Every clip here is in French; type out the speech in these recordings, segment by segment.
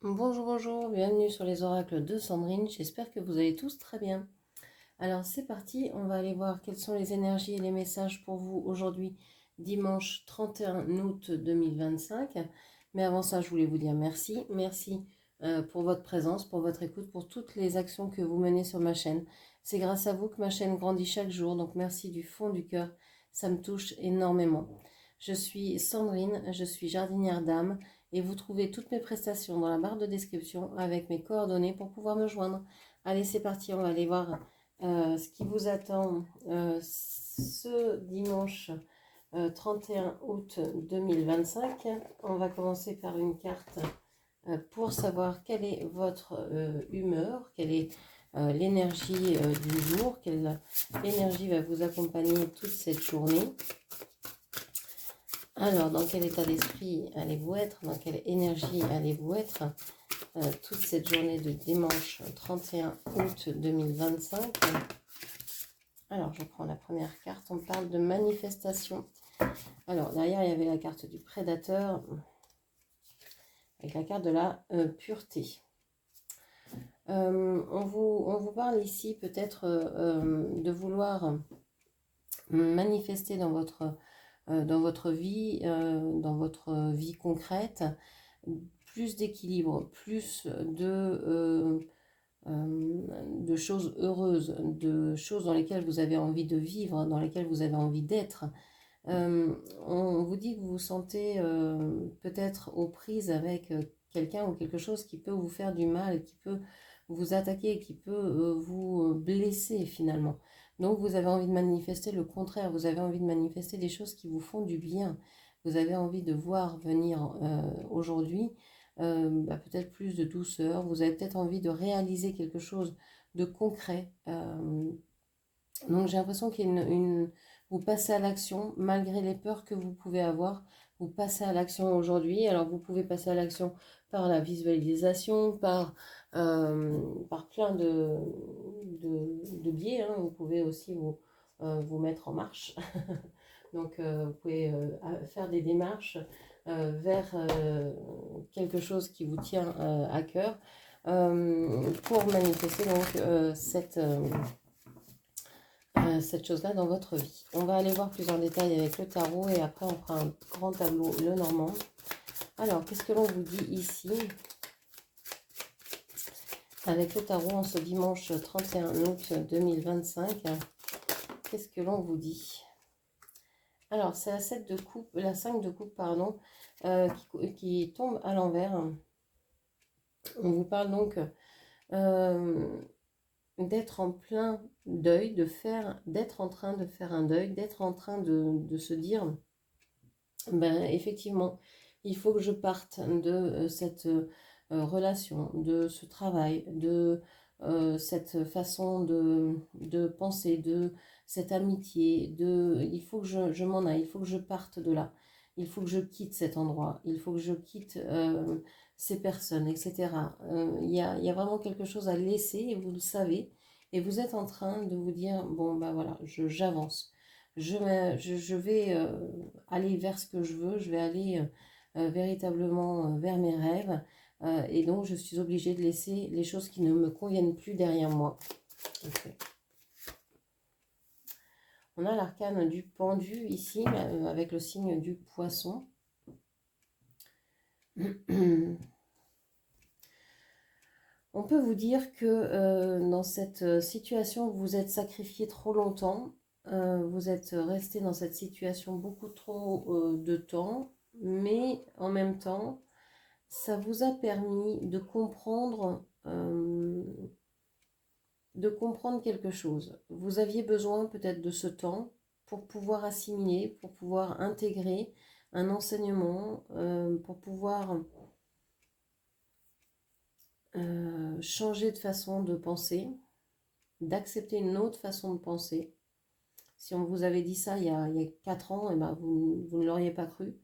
Bonjour, bonjour, bienvenue sur les oracles de Sandrine, j'espère que vous allez tous très bien. Alors c'est parti, on va aller voir quelles sont les énergies et les messages pour vous aujourd'hui, dimanche 31 août 2025. Mais avant ça, je voulais vous dire merci, merci pour votre présence, pour votre écoute, pour toutes les actions que vous menez sur ma chaîne. C'est grâce à vous que ma chaîne grandit chaque jour, donc merci du fond du cœur, ça me touche énormément. Je suis Sandrine, je suis jardinière d'âme et vous trouvez toutes mes prestations dans la barre de description avec mes coordonnées pour pouvoir me joindre. Allez, c'est parti, on va aller voir ce qui vous attend ce dimanche 31 août 2025. On va commencer par une carte pour savoir quelle est votre humeur, quelle est l'énergie du jour, quelle énergie va vous accompagner toute cette journée. Alors, dans quel état d'esprit allez-vous être? Dans quelle énergie allez-vous être toute cette journée de dimanche 31 août 2025? Alors, je prends la première carte. On parle de manifestation. Alors, derrière, il y avait la carte du prédateur avec la carte de la pureté. On vous parle ici peut-être de vouloir manifester dans votre vie, concrète, plus d'équilibre, plus de choses heureuses, de choses dans lesquelles vous avez envie de vivre, dans lesquelles vous avez envie d'être. On vous dit que vous vous sentez peut-être aux prises avec quelqu'un ou quelque chose qui peut vous faire du mal, qui peut vous attaquer, qui peut vous blesser finalement. Donc vous avez envie de manifester le contraire, vous avez envie de manifester des choses qui vous font du bien. Vous avez envie de voir venir aujourd'hui peut-être plus de douceur, vous avez peut-être envie de réaliser quelque chose de concret. Donc j'ai l'impression qu'il y a vous passez à l'action malgré les peurs que vous pouvez avoir. Vous passez à l'action aujourd'hui. Alors vous pouvez passer à l'action par la visualisation, par plein de biais. Hein. Vous pouvez aussi vous mettre en marche. Donc vous pouvez faire des démarches vers quelque chose qui vous tient à cœur pour manifester donc cette chose-là dans votre vie. On va aller voir plus en détail avec le tarot et après on fera un grand tableau, le normand. Alors, qu'est-ce que l'on vous dit ici avec le tarot en ce dimanche 31 août 2025? Qu'est-ce que l'on vous dit? Alors, c'est la 7 de coupe, la 5 de coupe, pardon, qui tombe à l'envers. On vous parle donc d'être en plein deuil, d'être en train de faire un deuil, d'être en train de se dire, effectivement, il faut que je parte de cette relation, de ce travail, de cette façon de penser, de cette amitié, il faut que je m'en aille, il faut que je parte de là, il faut que je quitte cet endroit, il faut que je quitte ces personnes, etc. Il y a vraiment quelque chose à laisser et vous le savez, et vous êtes en train de vous dire, bon, voilà, j'avance. Je vais aller vers ce que je veux, je vais aller véritablement vers mes rêves. Et donc, je suis obligée de laisser les choses qui ne me conviennent plus derrière moi. Okay. On a l'arcane du pendu ici, avec le signe du poisson. On peut vous dire que dans cette situation, vous vous êtes sacrifié trop longtemps. Vous êtes resté dans cette situation beaucoup trop de temps. Mais en même temps, ça vous a permis de comprendre quelque chose. Vous aviez besoin peut-être de ce temps pour pouvoir assimiler, pour pouvoir intégrer un enseignement, pour pouvoir changer de façon de penser, d'accepter une autre façon de penser. Si on vous avait dit ça il y a 4 ans, vous ne l'auriez pas cru.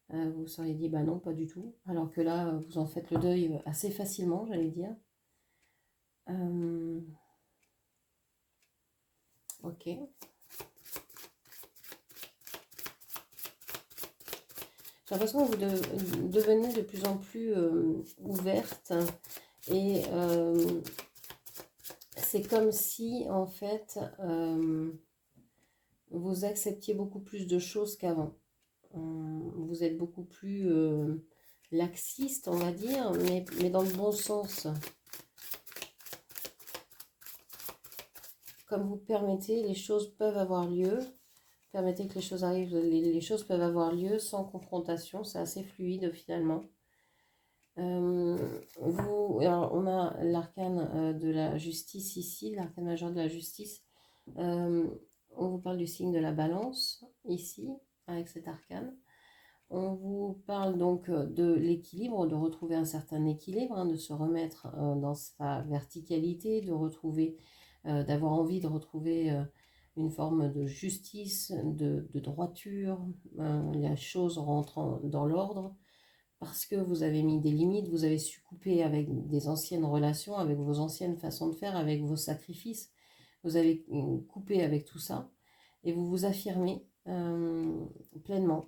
Vous vous seriez dit, non, pas du tout. Alors que là, vous en faites le deuil assez facilement, j'allais dire. Ok. J'ai l'impression que vous devenez de plus en plus ouverte et c'est comme si, en fait, vous acceptiez beaucoup plus de choses qu'avant. Vous êtes beaucoup plus laxiste, on va dire, mais dans le bon sens. Comme vous permettez, les choses peuvent avoir lieu. Permettez que les choses arrivent, les choses peuvent avoir lieu sans confrontation. C'est assez fluide finalement. Alors, on a l'arcane de la justice ici, l'arcane majeur de la justice. On vous parle du signe de la balance ici, avec cet arcane. On vous parle donc de l'équilibre, de retrouver un certain équilibre, de se remettre dans sa verticalité, de retrouver, d'avoir envie de retrouver une forme de justice, de droiture, les choses rentrant dans l'ordre, parce que vous avez mis des limites, vous avez su couper avec des anciennes relations, avec vos anciennes façons de faire, avec vos sacrifices, vous avez coupé avec tout ça, et vous vous affirmez pleinement.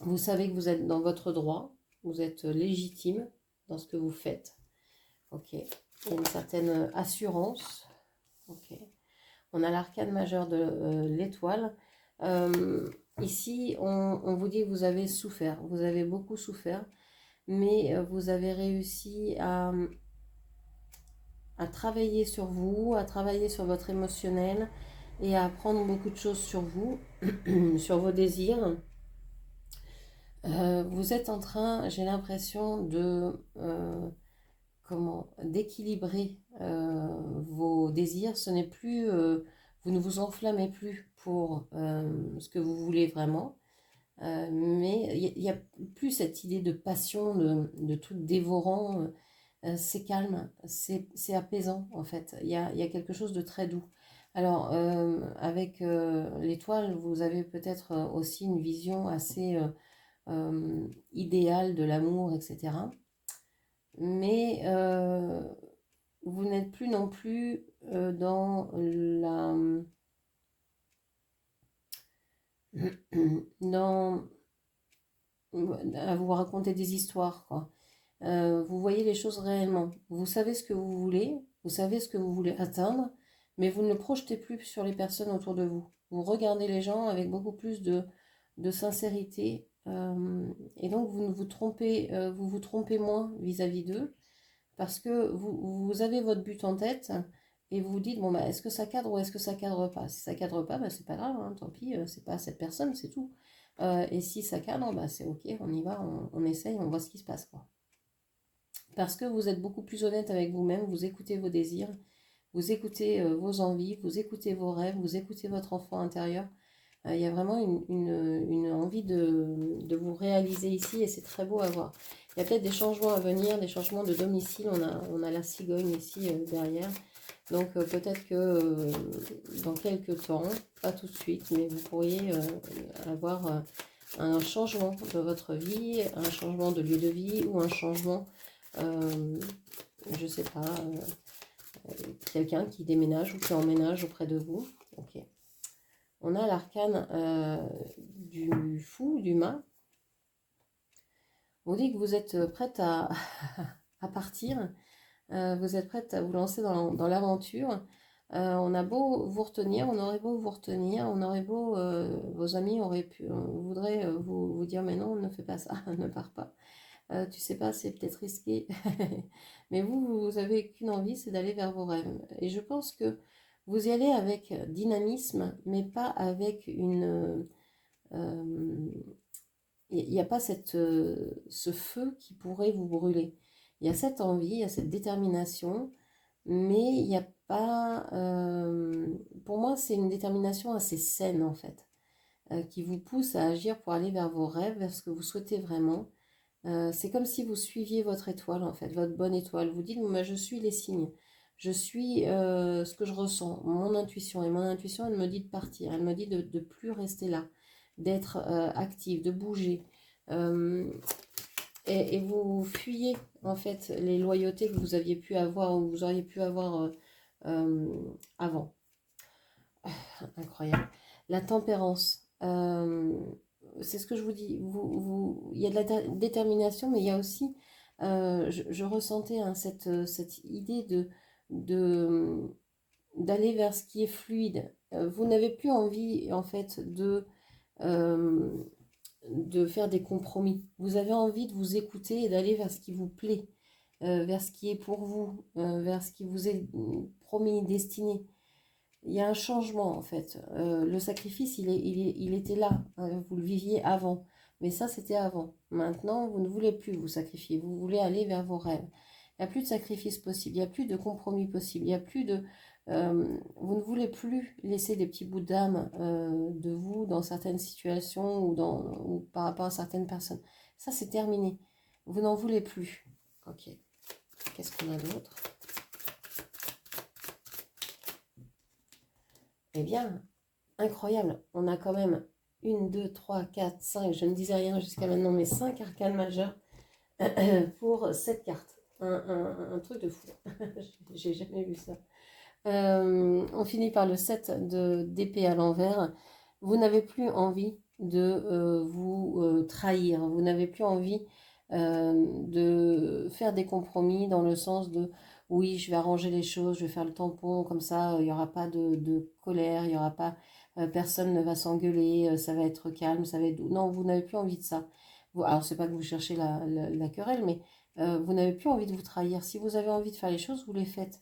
Vous savez que vous êtes dans votre droit, vous êtes légitime dans ce que vous faites. Ok. Il y a une certaine assurance. Ok. On a l'arcane majeur de l'étoile. Ici, on vous dit que vous avez souffert. Vous avez beaucoup souffert, mais vous avez réussi à travailler sur vous, à travailler sur votre émotionnel et à apprendre beaucoup de choses sur vous, sur vos désirs. Vous êtes en train, j'ai l'impression, d'équilibrer vos désirs. Ce n'est plus, vous ne vous enflammez plus pour ce que vous voulez vraiment, mais il n'y a plus cette idée de passion, de truc dévorant. C'est calme, c'est apaisant en fait. Il y a quelque chose de très doux. Alors, avec l'étoile, vous avez peut-être aussi une vision assez idéal de l'amour, etc. Mais vous n'êtes plus non plus dans la... dans... à vous raconter des histoires, quoi. Vous voyez les choses réellement. Vous savez ce que vous voulez, vous savez ce que vous voulez atteindre, mais vous ne le projetez plus sur les personnes autour de vous. Vous regardez les gens avec beaucoup plus de sincérité, et donc vous vous trompez moins vis-à-vis d'eux, parce que vous avez votre but en tête et vous vous dites, bon, bah, est-ce que ça cadre ou est-ce que ça cadre pas? Si ça cadre pas, bah, c'est pas grave, hein, tant pis, c'est pas cette personne, c'est tout. Et si ça cadre, bah, c'est ok, on y va, on essaye, on voit ce qui se passe, quoi. Parce que vous êtes beaucoup plus honnête avec vous-même, vous écoutez vos désirs, vous écoutez vos envies, vous écoutez vos rêves, vous écoutez votre enfant intérieur. Il y a vraiment une envie de vous réaliser ici et c'est très beau à voir. Il y a peut-être des changements à venir, des changements de domicile. On a la cigogne ici derrière. Donc peut-être que dans quelques temps, pas tout de suite, mais vous pourriez avoir un changement de votre vie, un changement de lieu de vie ou un changement, je ne sais pas, quelqu'un qui déménage ou qui emménage auprès de vous. Ok. On a l'arcane du fou, du mât. On dit que vous êtes prête à, à partir, vous êtes prête à vous lancer dans l'aventure. On a beau vous retenir, on aurait beau vous retenir, on aurait beau, vos amis voudraient vous dire mais non, ne fais pas ça, ne pars pas. Tu sais pas, c'est peut-être risqué. Mais vous avez qu'une envie, c'est d'aller vers vos rêves. Et je pense que vous y allez avec dynamisme, mais pas avec une... il n'y a pas ce feu qui pourrait vous brûler. Il y a cette envie, il y a cette détermination, mais il n'y a pas... pour moi, c'est une détermination assez saine, en fait, qui vous pousse à agir pour aller vers vos rêves, vers ce que vous souhaitez vraiment. C'est comme si vous suiviez votre étoile, en fait, votre bonne étoile. Vous dites, moi, je suis les signes. Je suis ce que je ressens, mon intuition. Et mon intuition, elle me dit de partir. Elle me dit de ne plus rester là, d'être active, de bouger. Et vous fuyez, en fait, les loyautés que vous aviez pu avoir ou vous auriez pu avoir avant. Incroyable. La tempérance. c'est ce que je vous dis, il y a de la détermination, mais il y a aussi, je ressentais hein, cette idée de, d'aller vers ce qui est fluide. Vous n'avez plus envie, en fait, euh, de faire des compromis. Vous avez envie de vous écouter et d'aller vers ce qui vous plaît, vers ce qui est pour vous, vers ce qui vous est promis, destiné. Il y a un changement en fait. Le sacrifice, il était là. Hein, vous le viviez avant. Mais ça, c'était avant. Maintenant, vous ne voulez plus vous sacrifier. Vous voulez aller vers vos rêves. Il n'y a plus de sacrifice possible. Il n'y a plus de compromis possible. Il n'y a plus de... vous ne voulez plus laisser des petits bouts d'âme de vous dans certaines situations ou par rapport à certaines personnes. Ça, c'est terminé. Vous n'en voulez plus. Ok. Qu'est-ce qu'on a d'autre? Eh bien, incroyable. On a quand même 1, 2, 3, 4, 5, je ne disais rien jusqu'à maintenant, mais 5 arcanes majeures pour cette carte. Un truc de fou. J'ai jamais vu ça. On finit par le 7 d'épée à l'envers. Vous n'avez plus envie de vous trahir. Vous n'avez plus envie de faire des compromis dans le sens de oui, je vais arranger les choses, je vais faire le tampon, comme ça, il n'y aura pas de colère, il n'y aura pas, personne ne va s'engueuler, ça va être calme, ça va être doux. Non, vous n'avez plus envie de ça. Alors, c'est pas que vous cherchez la querelle, mais vous n'avez plus envie de vous trahir. Si vous avez envie de faire les choses, vous les faites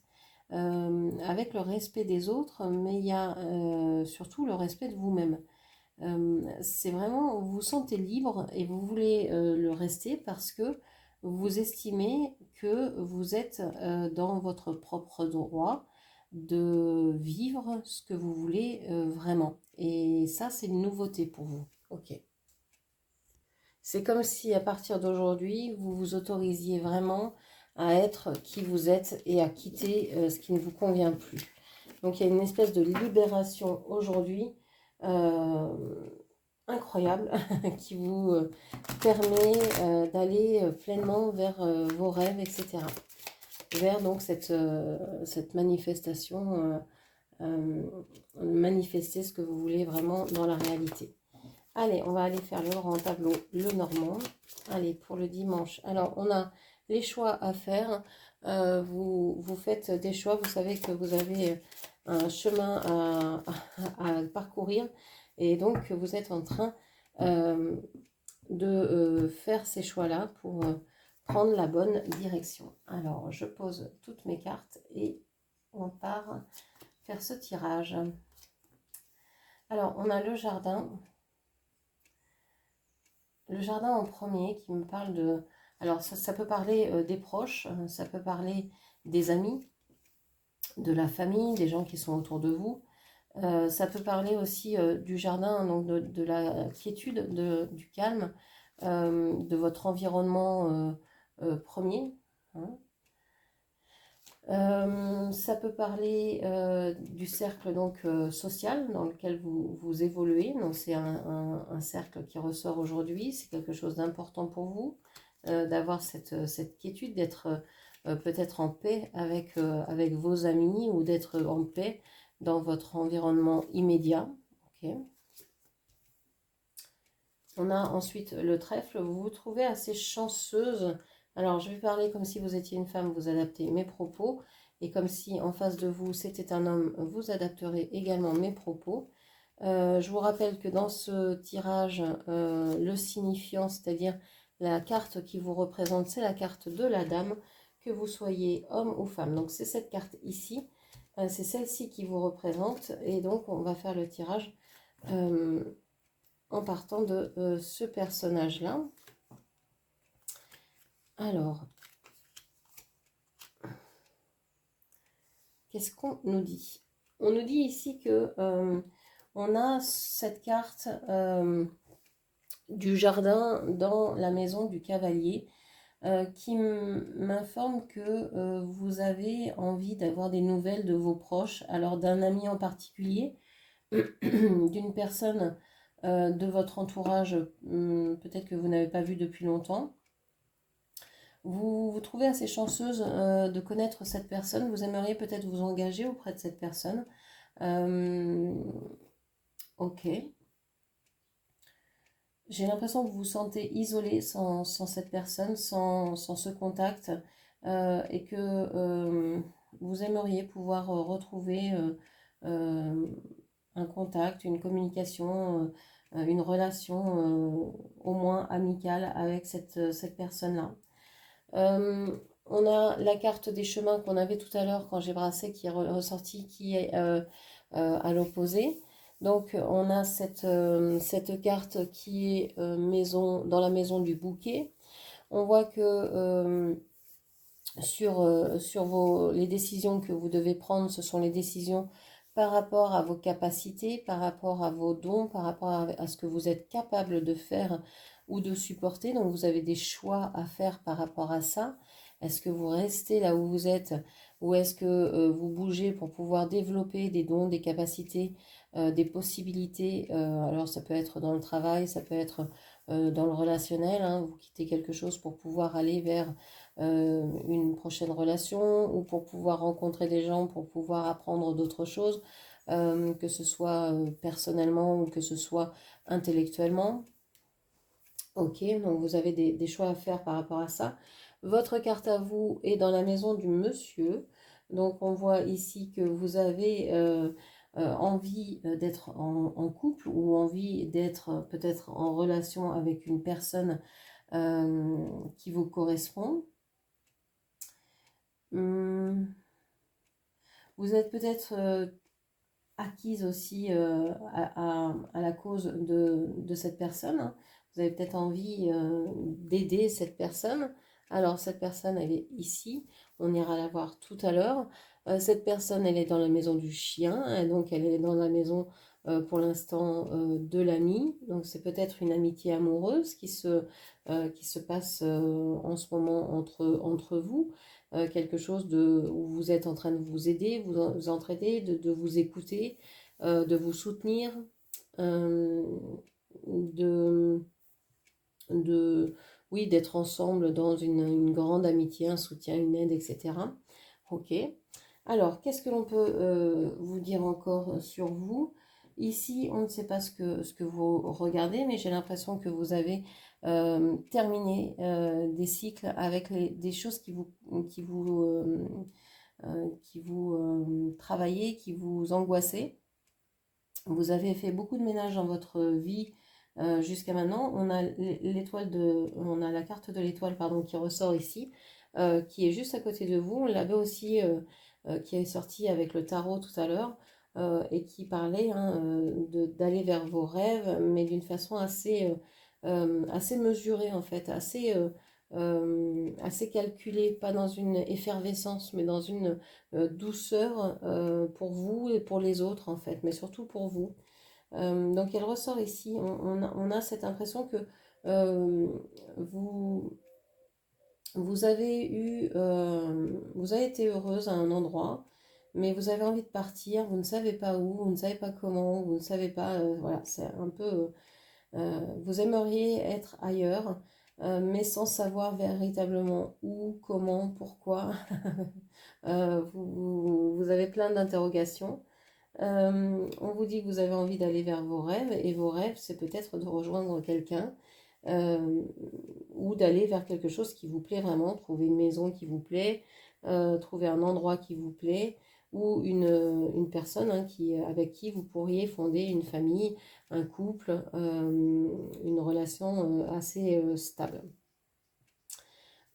avec le respect des autres, mais il y a surtout le respect de vous-même. C'est vraiment, vous vous sentez libre et vous voulez le rester parce que vous estimez que vous êtes dans votre propre droit de vivre ce que vous voulez vraiment. Et ça, c'est une nouveauté pour vous. Ok. C'est comme si à partir d'aujourd'hui, vous vous autorisiez vraiment à être qui vous êtes et à quitter ce qui ne vous convient plus. Donc il y a une espèce de libération aujourd'hui incroyable qui vous permet d'aller pleinement vers vos rêves, etc. Vers donc cette manifestation, manifester ce que vous voulez vraiment dans la réalité. Allez, on va aller faire le grand tableau, le normand. Allez, pour le dimanche. Alors, on a les choix à faire. Vous faites des choix. Vous savez que vous avez un chemin à parcourir. Et donc, vous êtes en train de faire ces choix-là pour prendre la bonne direction. Alors, je pose toutes mes cartes et on part faire ce tirage. Alors, on a le jardin. Le jardin en premier qui me parle de... Alors ça peut parler des proches, ça peut parler des amis, de la famille, des gens qui sont autour de vous. Ça peut parler aussi du jardin, donc de la quiétude, du calme, de votre environnement premier. Hein. Ça peut parler du cercle donc social dans lequel vous évoluez. Donc c'est un cercle qui ressort aujourd'hui. C'est quelque chose d'important pour vous d'avoir cette quiétude, d'être peut-être en paix avec vos amis ou d'être en paix dans votre environnement immédiat. Okay. On a ensuite le trèfle. Vous vous trouvez assez chanceuse. Alors, je vais parler comme si vous étiez une femme, vous adaptez mes propos. Et comme si en face de vous, c'était un homme, vous adapterez également mes propos. Je vous rappelle que dans ce tirage, le signifiant, c'est-à-dire la carte qui vous représente, c'est la carte de la dame, que vous soyez homme ou femme. Donc, c'est cette carte ici. C'est celle-ci qui vous représente. Et donc, on va faire le tirage en partant de ce personnage-là. Alors, qu'est-ce qu'on nous dit? On nous dit ici que on a cette carte du jardin dans la maison du cavalier qui m'informe que vous avez envie d'avoir des nouvelles de vos proches, alors d'un ami en particulier, d'une personne de votre entourage, peut-être que vous n'avez pas vu depuis longtemps. Vous vous trouvez assez chanceuse de connaître cette personne. Vous aimeriez peut-être vous engager auprès de cette personne. Ok. J'ai l'impression que vous vous sentez isolé sans cette personne, sans ce contact, et que vous aimeriez pouvoir retrouver euh, un contact, une communication, une relation au moins amicale avec cette personne-là. Euh, on a la carte des chemins qu'on avait tout à l'heure quand j'ai brassé qui est ressortie, qui est à l'opposé. Donc on a cette carte qui est maison, dans la maison du bouquet. On voit que sur les décisions que vous devez prendre, ce sont les décisions par rapport à vos capacités, par rapport à vos dons, par rapport à ce que vous êtes capable de faire ou de supporter. Donc vous avez des choix à faire par rapport à ça. Est-ce que vous restez là où vous êtes ou est-ce que vous bougez pour pouvoir développer des dons, des capacités, des possibilités. Alors ça peut être dans le travail, ça peut être dans le relationnel, hein. Vous quittez quelque chose pour pouvoir aller vers une prochaine relation ou pour pouvoir rencontrer des gens, pour pouvoir apprendre d'autres choses, que ce soit personnellement ou que ce soit intellectuellement. Ok, donc vous avez des choix à faire par rapport à ça. Votre carte à vous est dans la maison du monsieur. Donc on voit ici que vous avez envie d'être en couple ou envie d'être peut-être en relation avec une personne qui vous correspond. Hum, Vous êtes peut-être acquise aussi à la cause de cette personne, hein. Vous avez peut-être envie d'aider cette personne. Alors, cette personne, elle est ici. On ira la voir tout à l'heure. Cette personne, elle est dans la maison du chien, hein, donc elle est dans la maison pour l'instant de l'ami. Donc, c'est peut-être une amitié amoureuse qui se passe en ce moment entre vous, quelque chose où vous êtes en train de vous aider, vous entraider, de vous écouter, de vous soutenir, euh, de, de, oui, d'être ensemble dans une grande amitié, un soutien, une aide, etc. Ok. Alors, qu'est-ce que l'on peut vous dire encore sur vous? Ici, on ne sait pas ce que vous regardez, mais j'ai l'impression que vous avez terminé des cycles avec des choses qui vous travaillaient, qui vous angoissaient. Vous avez fait beaucoup de ménage dans votre vie jusqu'à maintenant. On a la carte de l'étoile, pardon, qui ressort ici, qui est juste à côté de vous. On l'avait aussi, qui est sorti avec le tarot tout à l'heure, et qui parlait, hein, d'aller vers vos rêves, mais d'une façon assez mesurée en fait, assez calculée, pas dans une effervescence, mais dans une douceur pour vous et pour les autres en fait, mais surtout pour vous. Donc elle ressort ici, on a cette impression que euh, vous, vous avez été heureuse à un endroit, mais vous avez envie de partir, vous ne savez pas où, vous ne savez pas comment, vous ne savez pas, voilà, c'est un peu, vous aimeriez être ailleurs, mais sans savoir véritablement où, comment, pourquoi. Vous avez plein d'interrogations. On vous dit que vous avez envie d'aller vers vos rêves, et vos rêves, c'est peut-être de rejoindre quelqu'un, euh, ou d'aller vers quelque chose qui vous plaît vraiment, trouver une maison qui vous plaît, trouver un endroit qui vous plaît, ou une personne, hein, avec qui vous pourriez fonder une famille, un couple, une relation assez stable,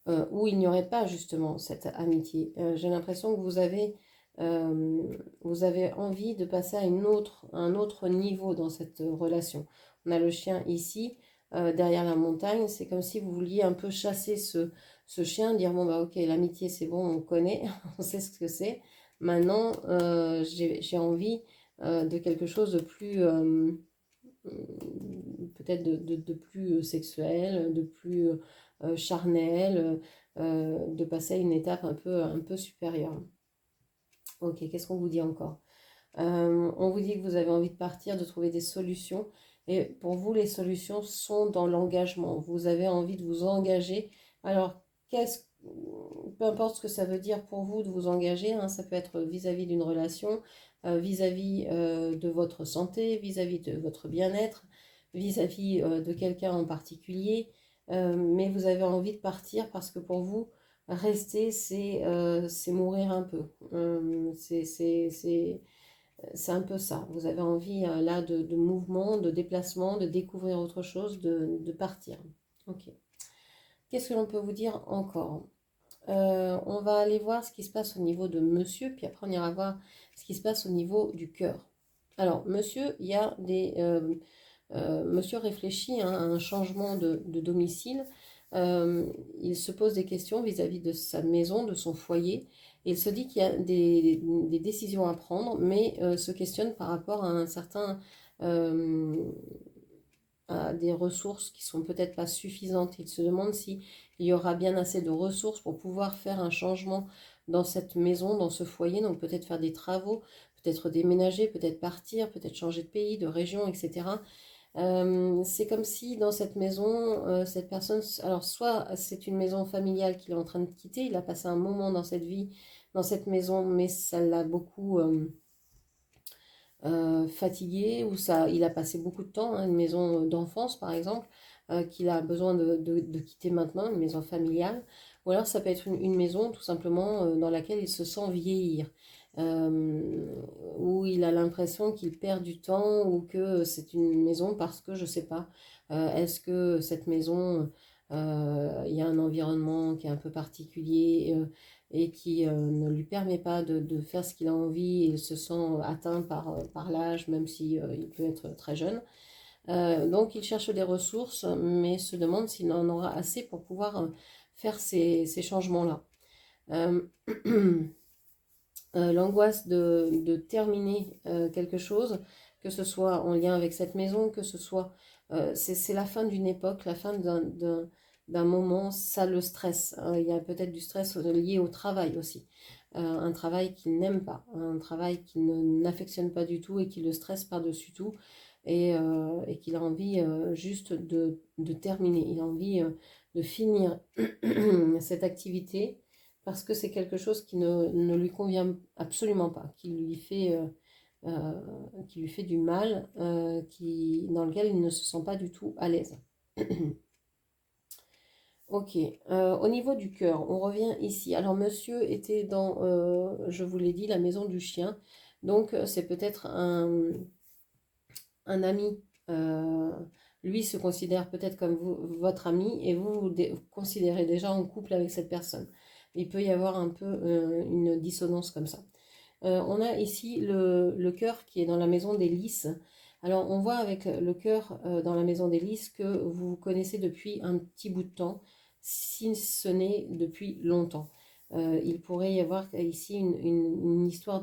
où il n'y aurait pas justement cette amitié. J'ai l'impression que vous avez envie de passer à un autre niveau dans cette relation. On a le chien ici, derrière la montagne. C'est comme si vous vouliez un peu chasser ce chien, dire, bon bah ok, l'amitié c'est bon, on connaît, on sait ce que c'est. Maintenant, j'ai envie de quelque chose de plus, peut-être de plus sexuel, de plus charnel, de passer à une étape un peu supérieure. Ok, qu'est-ce qu'on vous dit encore? On vous dit que vous avez envie de partir, de trouver des solutions. Et pour vous, les solutions sont dans l'engagement. Vous avez envie de vous engager. Alors, peu importe ce que ça veut dire pour vous de vous engager, hein, ça peut être vis-à-vis d'une relation, vis-à-vis de votre santé, vis-à-vis de votre bien-être, vis-à-vis de quelqu'un en particulier, mais vous avez envie de partir parce que pour vous, rester, c'est mourir un peu. C'est un peu ça. Vous avez envie là de mouvement, de déplacement, de découvrir autre chose, de partir. Ok. Qu'est-ce que l'on peut vous dire encore? On va aller voir ce qui se passe au niveau de monsieur, puis après on ira voir ce qui se passe au niveau du cœur. Alors, monsieur, il y a monsieur réfléchit à un changement de domicile. Il se pose des questions vis-à-vis de sa maison, de son foyer. Il se dit qu'il y a des décisions à prendre, mais se questionne par rapport à un certain à des ressources qui sont peut-être pas suffisantes. Il se demande s'il y aura bien assez de ressources pour pouvoir faire un changement dans cette maison, dans ce foyer. Donc peut-être faire des travaux, peut-être déménager, peut-être partir, peut-être changer de pays, de région, etc. C'est comme si dans cette maison, cette personne, alors soit c'est une maison familiale qu'il est en train de quitter, il a passé un moment dans cette vie, dans cette maison, mais ça l'a beaucoup fatigué, ou ça, il a passé beaucoup de temps, hein, une maison d'enfance par exemple, qu'il a besoin de quitter maintenant, une maison familiale, ou alors ça peut être une maison tout simplement dans laquelle il se sent vieillir, euh, où il a l'impression qu'il perd du temps, ou que c'est une maison parce que je sais pas, est-ce que cette maison, il y a un environnement qui est un peu particulier, et qui ne lui permet pas de faire ce qu'il a envie, et il se sent atteint par l'âge, même si il peut être très jeune. Donc il cherche des ressources, mais se demande s'il en aura assez pour pouvoir faire ces changements-là. Euh, L'angoisse de terminer quelque chose, que ce soit en lien avec cette maison, que ce soit... c'est la fin d'une époque, la fin d'un moment, ça le stresse. Il y a peut-être du stress lié au travail aussi. Un travail qu'il n'aime pas, un travail qu'il n'affectionne pas du tout et qui le stresse par-dessus tout, et qu'il a envie juste de terminer. Il a envie de finir cette activité parce que c'est quelque chose qui ne lui convient absolument pas, euh, qui lui fait du mal, dans lequel il ne se sent pas du tout à l'aise. Ok, au niveau du cœur, on revient ici. Alors monsieur était dans, je vous l'ai dit, la maison du chien. Donc c'est peut-être un ami. Lui se considère peut-être comme votre ami, et vous vous considérez déjà en couple avec cette personne. Il peut y avoir un peu une dissonance comme ça. On a ici le cœur qui est dans la maison des lys. Alors on voit avec le cœur dans la maison des lys que vous vous connaissez depuis un petit bout de temps, si ce n'est depuis longtemps. Il pourrait y avoir ici une histoire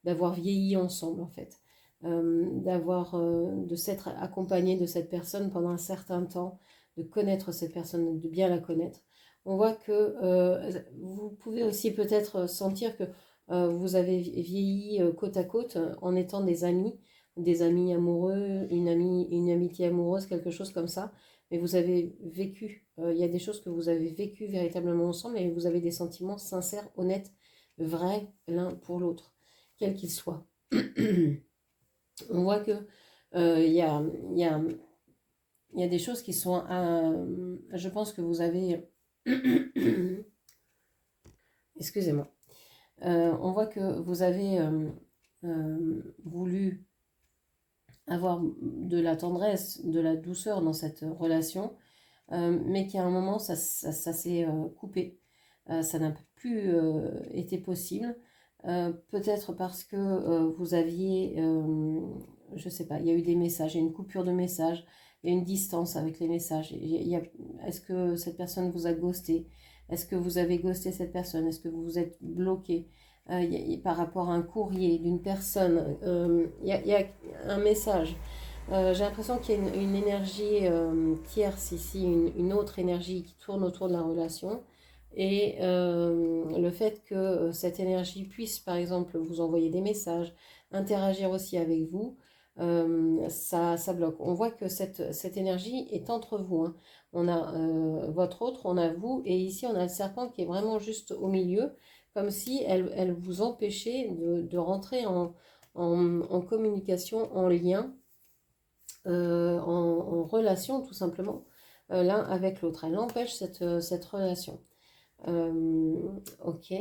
d'avoir vieilli ensemble en fait. De s'être accompagné de cette personne pendant un certain temps, de connaître cette personne, de bien la connaître. On voit que vous pouvez aussi peut-être sentir que vous avez vieilli côte à côte en étant des amis amoureux, une amitié amoureuse, quelque chose comme ça. Mais vous avez vécu, il y a des choses que vous avez vécues véritablement ensemble, et vous avez des sentiments sincères, honnêtes, vrais l'un pour l'autre, quel qu'il soit. On voit que il y a, il y a, il y a des choses qui sont, je pense que vous avez, excusez-moi. On voit que vous avez voulu avoir de la tendresse, de la douceur dans cette relation, mais qu'à un moment, ça s'est coupé. Ça n'a plus été possible. Peut-être parce que vous aviez, je ne sais pas, il y a eu des messages, il y a une coupure de messages, il y a une distance avec les messages. Est-ce que cette personne vous a ghosté? Est-ce que vous avez ghosté cette personne? Est-ce que vous vous êtes bloqué par rapport à un courrier d'une personne? Il y a un message. J'ai l'impression qu'il y a une énergie tierce ici, une autre énergie qui tourne autour de la relation. Et le fait que cette énergie puisse, par exemple, vous envoyer des messages, interagir aussi avec vous, ça bloque. On voit que cette énergie est entre vous, hein. On a votre autre, on a vous, et ici on a le serpent qui est vraiment juste au milieu, comme si elle vous empêchait de rentrer en communication, en lien en relation tout simplement l'un avec l'autre. Elle empêche cette relation. Ok.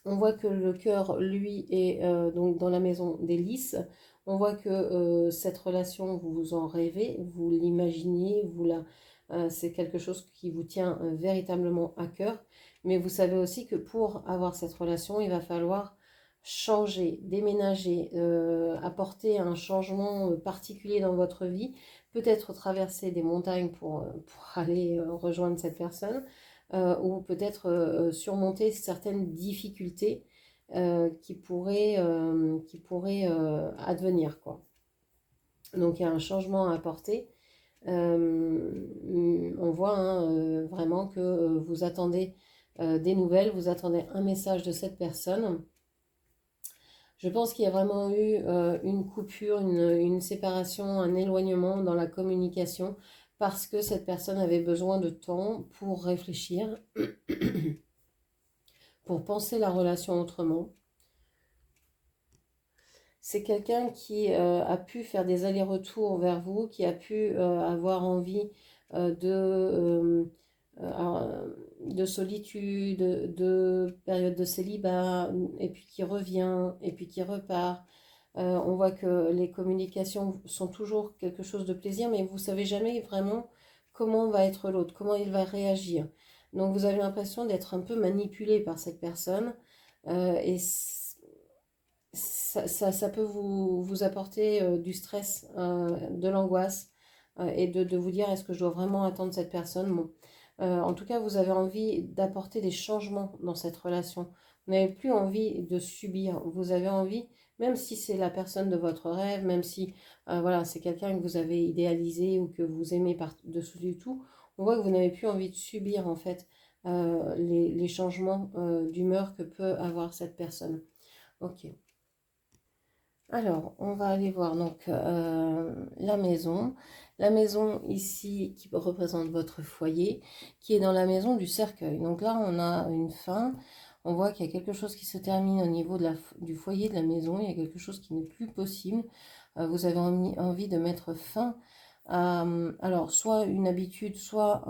On voit que le cœur, lui, est donc dans la maison des lys. On voit que cette relation, vous en rêvez, vous l'imaginez, c'est quelque chose qui vous tient véritablement à cœur. Mais vous savez aussi que pour avoir cette relation, il va falloir changer, déménager, apporter un changement particulier dans votre vie, peut-être traverser des montagnes pour aller rejoindre cette personne, ou peut-être surmonter certaines difficultés qui pourraient advenir, quoi. Donc il y a un changement à apporter. On voit hein, vraiment que vous attendez des nouvelles, vous attendez un message de cette personne. Je pense qu'il y a vraiment eu une coupure, une séparation, un éloignement dans la communication parce que cette personne avait besoin de temps pour réfléchir, pour penser la relation autrement. C'est quelqu'un qui a pu faire des allers-retours vers vous, qui a pu avoir envie de solitude, de période de célibat, et puis qui revient, et puis qui repart. On voit que les communications sont toujours quelque chose de plaisir, mais vous ne savez jamais vraiment comment va être l'autre, comment il va réagir. Donc vous avez l'impression d'être un peu manipulé par cette personne, et ça peut vous apporter du stress, de l'angoisse, et de vous dire est-ce que je dois vraiment attendre cette personne. Bon. En tout cas, vous avez envie d'apporter des changements dans cette relation. Vous n'avez plus envie de subir. Vous avez envie, même si c'est la personne de votre rêve, même si voilà, c'est quelqu'un que vous avez idéalisé ou que vous aimez par-dessus du tout, on voit que vous n'avez plus envie de subir en fait les changements d'humeur que peut avoir cette personne. Ok. Alors, on va aller voir donc la maison. La maison ici qui représente votre foyer, qui est dans la maison du cercueil. Donc là, on a une fin. On voit qu'il y a quelque chose qui se termine au niveau du foyer de la maison. Il y a quelque chose qui n'est plus possible. Vous avez envie de mettre fin à, alors, soit une habitude, soit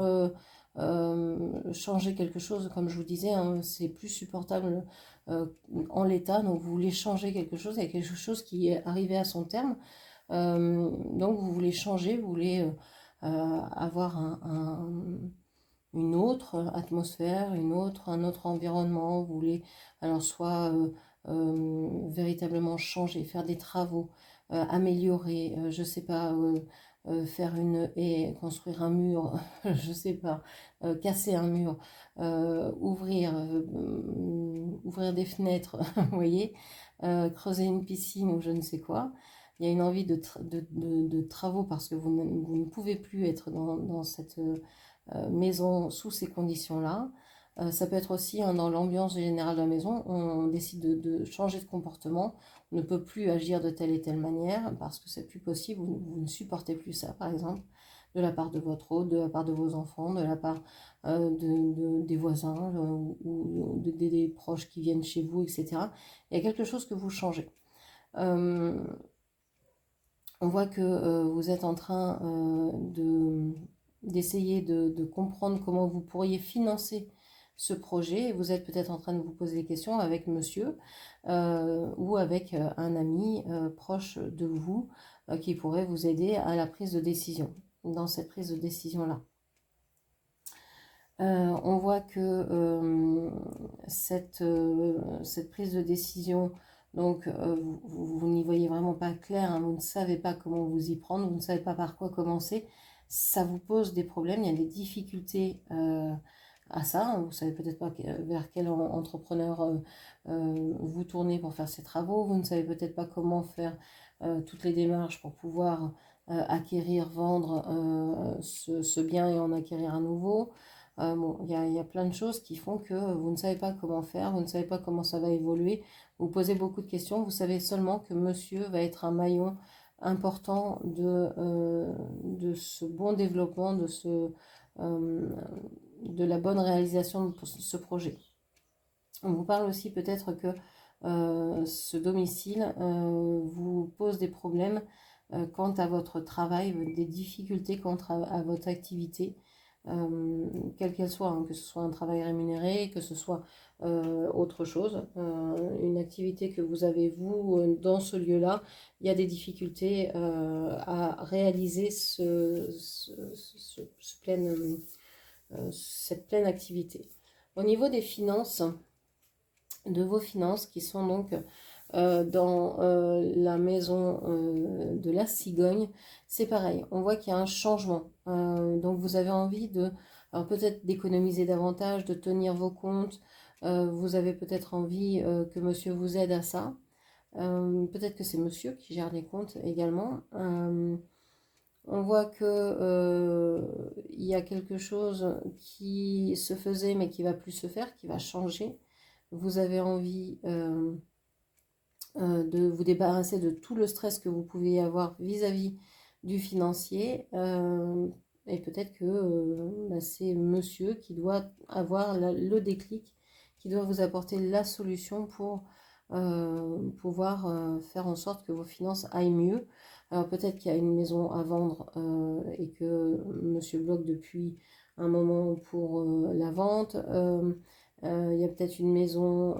changer quelque chose. Comme je vous disais, hein, c'est plus supportable euh, en l'état, donc vous voulez changer quelque chose, il y a quelque chose qui est arrivé à son terme, donc vous voulez changer, vous voulez avoir une autre atmosphère, un autre environnement, vous voulez alors soit véritablement changer, faire des travaux, améliorer, je sais pas, faire une haie, construire un mur, je sais pas, casser un mur, ouvrir des fenêtres, vous voyez, creuser une piscine ou je ne sais quoi. Il y a une envie de travaux parce que vous ne pouvez plus être dans cette maison sous ces conditions-là. Ça peut être aussi hein, dans l'ambiance générale de la maison, on décide de changer de comportement, on ne peut plus agir de telle et telle manière parce que c'est plus possible, vous ne supportez plus ça par exemple, de la part de votre hôte, de la part de vos enfants, de la part des voisins ou des proches qui viennent chez vous, etc. Il y a quelque chose que vous changez. On voit que vous êtes en train d'essayer de comprendre comment vous pourriez financer ce projet. Vous êtes peut-être en train de vous poser des questions avec monsieur ou avec un ami proche de vous qui pourrait vous aider à la prise de décision, dans cette prise de décision-là. On voit que cette prise de décision, donc vous n'y voyez vraiment pas clair, hein, vous ne savez pas comment vous y prendre, vous ne savez pas par quoi commencer, ça vous pose des problèmes, il y a des difficultés à ça, hein, vous ne savez peut-être pas vers quel entrepreneur vous tournez pour faire ces travaux, vous ne savez peut-être pas comment faire toutes les démarches pour pouvoir acquérir, vendre ce bien et en acquérir un nouveau. Bon, il y a plein de choses qui font que vous ne savez pas comment faire, vous ne savez pas comment ça va évoluer, vous posez beaucoup de questions, vous savez seulement que monsieur va être un maillon important de ce bon développement, de la bonne réalisation de ce projet. On vous parle aussi peut-être que ce domicile vous pose des problèmes quant à votre travail, des difficultés quant à votre activité, quelle qu'elle soit, hein, que ce soit un travail rémunéré, que ce soit autre chose, une activité que vous avez vous dans ce lieu-là, il y a des difficultés à réaliser cette pleine activité. Au niveau des finances, de vos finances qui sont donc dans la maison de la cigogne, c'est pareil, on voit qu'il y a un changement. Donc vous avez envie de, alors peut-être d'économiser davantage, de tenir vos comptes, vous avez peut-être envie que monsieur vous aide à ça. Peut-être que c'est monsieur qui gère les comptes également. On voit que il y a quelque chose qui se faisait mais qui va plus se faire, qui va changer. Vous avez envie de vous débarrasser de tout le stress que vous pouvez avoir vis-à-vis du financier. Et peut-être que bah, c'est monsieur qui doit avoir le déclic, qui doit vous apporter la solution pour pouvoir faire en sorte que vos finances aillent mieux. Alors peut-être qu'il y a une maison à vendre et que monsieur bloque depuis un moment pour la vente. Il y a peut-être une maison,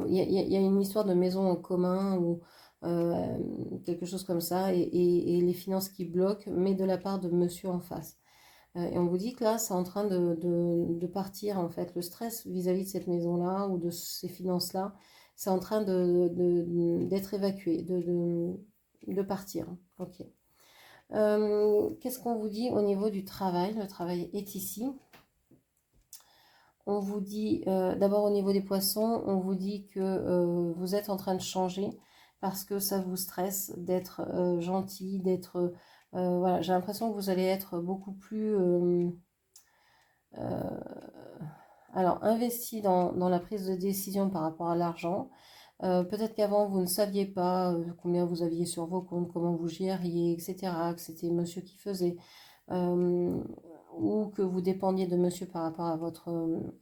il y a une histoire de maison en commun ou euh, quelque chose comme ça, et les finances qui bloquent, mais de la part de monsieur en face. Et on vous dit que là, c'est en train de partir, en fait, le stress vis-à-vis de cette maison-là ou de ces finances-là, c'est en train d'être évacué, de partir. Ok. Qu'est-ce qu'on vous dit au niveau du travail? Le travail est ici. On vous dit, d'abord au niveau des poissons, on vous dit que vous êtes en train de changer parce que ça vous stresse d'être gentil, d'être... voilà, j'ai l'impression que vous allez être beaucoup plus... euh, alors, investi dans la prise de décision par rapport à l'argent. Peut-être qu'avant, vous ne saviez pas combien vous aviez sur vos comptes, comment vous gériez, etc., que c'était monsieur qui faisait. Euh, ou que vous dépendiez de monsieur par rapport à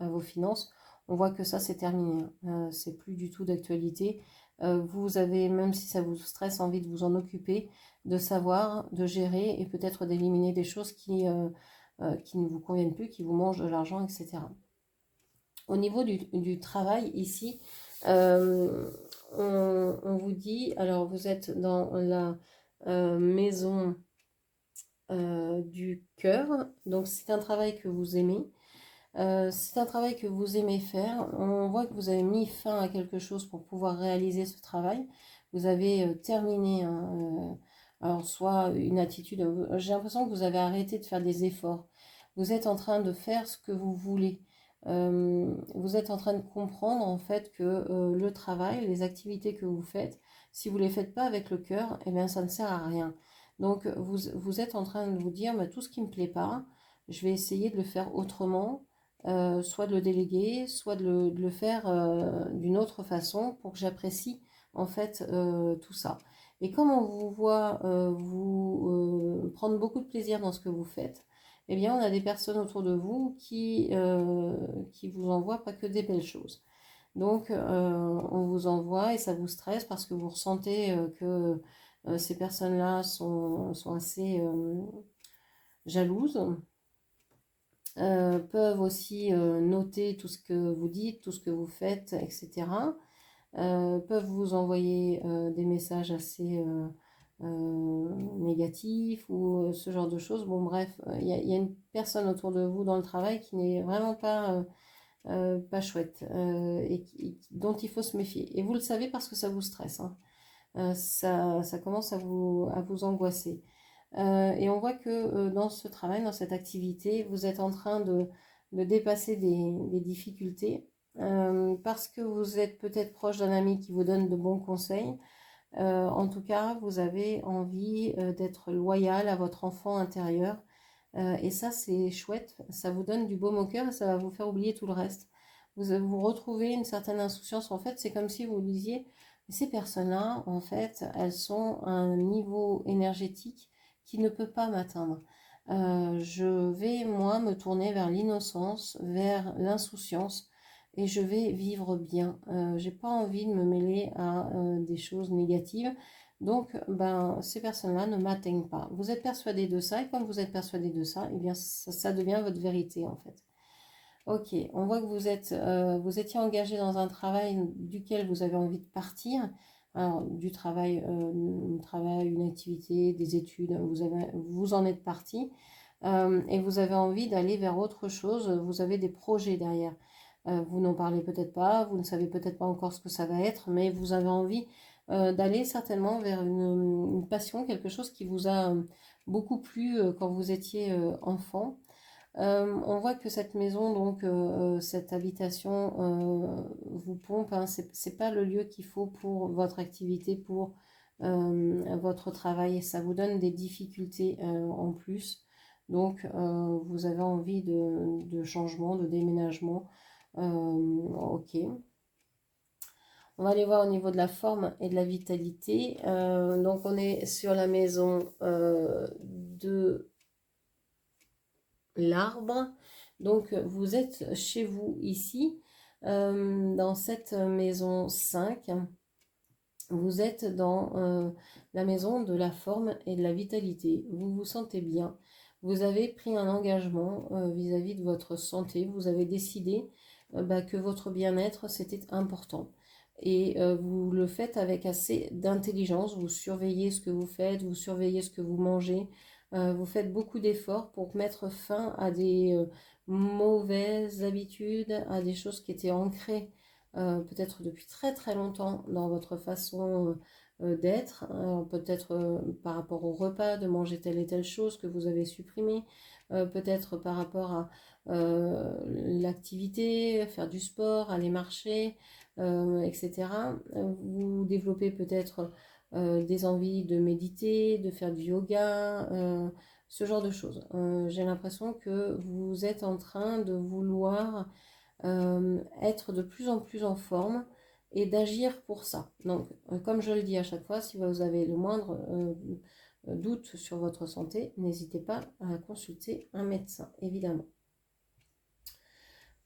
vos finances, on voit que ça c'est terminé. C'est plus du tout d'actualité. Vous avez, même si ça vous stresse, envie de vous en occuper, de savoir, de gérer et peut-être d'éliminer des choses qui ne vous conviennent plus, qui vous mangent de l'argent, etc. Au niveau du travail, ici, euh, on vous dit, alors vous êtes dans la maison du cœur. Donc c'est un travail que vous aimez. C'est un travail que vous aimez faire. On voit que vous avez mis fin à quelque chose pour pouvoir réaliser ce travail. Vous avez terminé, hein, alors soit une attitude, j'ai l'impression que vous avez arrêté de faire des efforts. Vous êtes en train de faire ce que vous voulez. Vous êtes en train de comprendre en fait que le travail, les activités que vous faites, si vous ne les faites pas avec le cœur, eh bien ça ne sert à rien. Donc vous êtes en train de vous dire, bah, tout ce qui ne me plaît pas, je vais essayer de le faire autrement, soit de le déléguer, soit de le faire d'une autre façon pour que j'apprécie en fait tout ça. Et comme on vous voit vous prendre beaucoup de plaisir dans ce que vous faites, eh bien on a des personnes autour de vous qui vous envoient pas que des belles choses. Donc on vous envoie et ça vous stresse parce que vous ressentez que ces personnes-là sont assez jalouses, peuvent aussi noter tout ce que vous dites, tout ce que vous faites, etc. Peuvent vous envoyer des messages assez négatifs ou ce genre de choses. Bon, bref, il y a une personne autour de vous dans le travail qui n'est vraiment pas chouette dont il faut se méfier. Et vous le savez parce que ça vous stresse, hein. Ça commence à vous angoisser. Et on voit que dans ce travail, dans cette activité, vous êtes en train de dépasser des difficultés parce que vous êtes peut-être proche d'un ami qui vous donne de bons conseils. En tout cas, vous avez envie d'être loyal à votre enfant intérieur. Et ça, c'est chouette. Ça vous donne du baume au cœur et ça va vous faire oublier tout le reste. Vous retrouvez une certaine insouciance. En fait, c'est comme si vous disiez, ces personnes-là, en fait, elles sont à un niveau énergétique qui ne peut pas m'atteindre. Je vais, moi, me tourner vers l'innocence, vers l'insouciance, et je vais vivre bien. J'ai pas envie de me mêler à des choses négatives. Donc, ces personnes-là ne m'atteignent pas. Vous êtes persuadé de ça, et comme vous êtes persuadé de ça, eh bien, ça devient votre vérité, en fait. Ok, on voit que vous étiez engagé dans un travail duquel vous avez envie de partir. Alors, du travail, une activité, des études, vous en êtes parti. Et vous avez envie d'aller vers autre chose. Vous avez des projets derrière. Vous n'en parlez peut-être pas, vous ne savez peut-être pas encore ce que ça va être, mais vous avez envie d'aller certainement vers une passion, quelque chose qui vous a beaucoup plu quand vous étiez enfant. On voit que cette maison, donc cette habitation, vous pompe, hein, c'est pas le lieu qu'il faut pour votre activité, pour votre travail, et ça vous donne des difficultés en plus. Donc, vous avez envie de changement, de déménagement. Ok. On va aller voir au niveau de la forme et de la vitalité. Donc, on est sur la maison de l'arbre. Donc, vous êtes chez vous ici, dans cette maison 5. Vous êtes dans la maison de la forme et de la vitalité. Vous vous sentez bien. Vous avez pris un engagement vis-à-vis de votre santé. Vous avez décidé que votre bien-être, c'était important. Et vous le faites avec assez d'intelligence. Vous surveillez ce que vous faites, vous surveillez ce que vous mangez. Vous faites beaucoup d'efforts pour mettre fin à des mauvaises habitudes, à des choses qui étaient ancrées peut-être depuis très très longtemps dans votre façon d'être, peut-être par rapport au repas, de manger telle et telle chose que vous avez supprimé, peut-être par rapport à l'activité, faire du sport, aller marcher, etc. Vous développez peut-être des envies de méditer, de faire du yoga, ce genre de choses. J'ai l'impression que vous êtes en train de vouloir être de plus en plus en forme et d'agir pour ça. Donc, comme je le dis à chaque fois, si vous avez le moindre doute sur votre santé, n'hésitez pas à consulter un médecin, évidemment.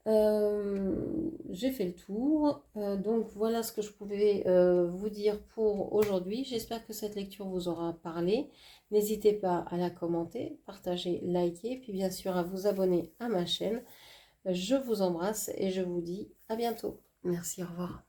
J'ai fait le tour, donc voilà ce que je pouvais vous dire pour aujourd'hui. J'espère que cette lecture vous aura parlé. N'hésitez pas à la commenter, partager, liker, puis bien sûr à vous abonner à ma chaîne. Je vous embrasse et je vous dis à bientôt. Merci, au revoir.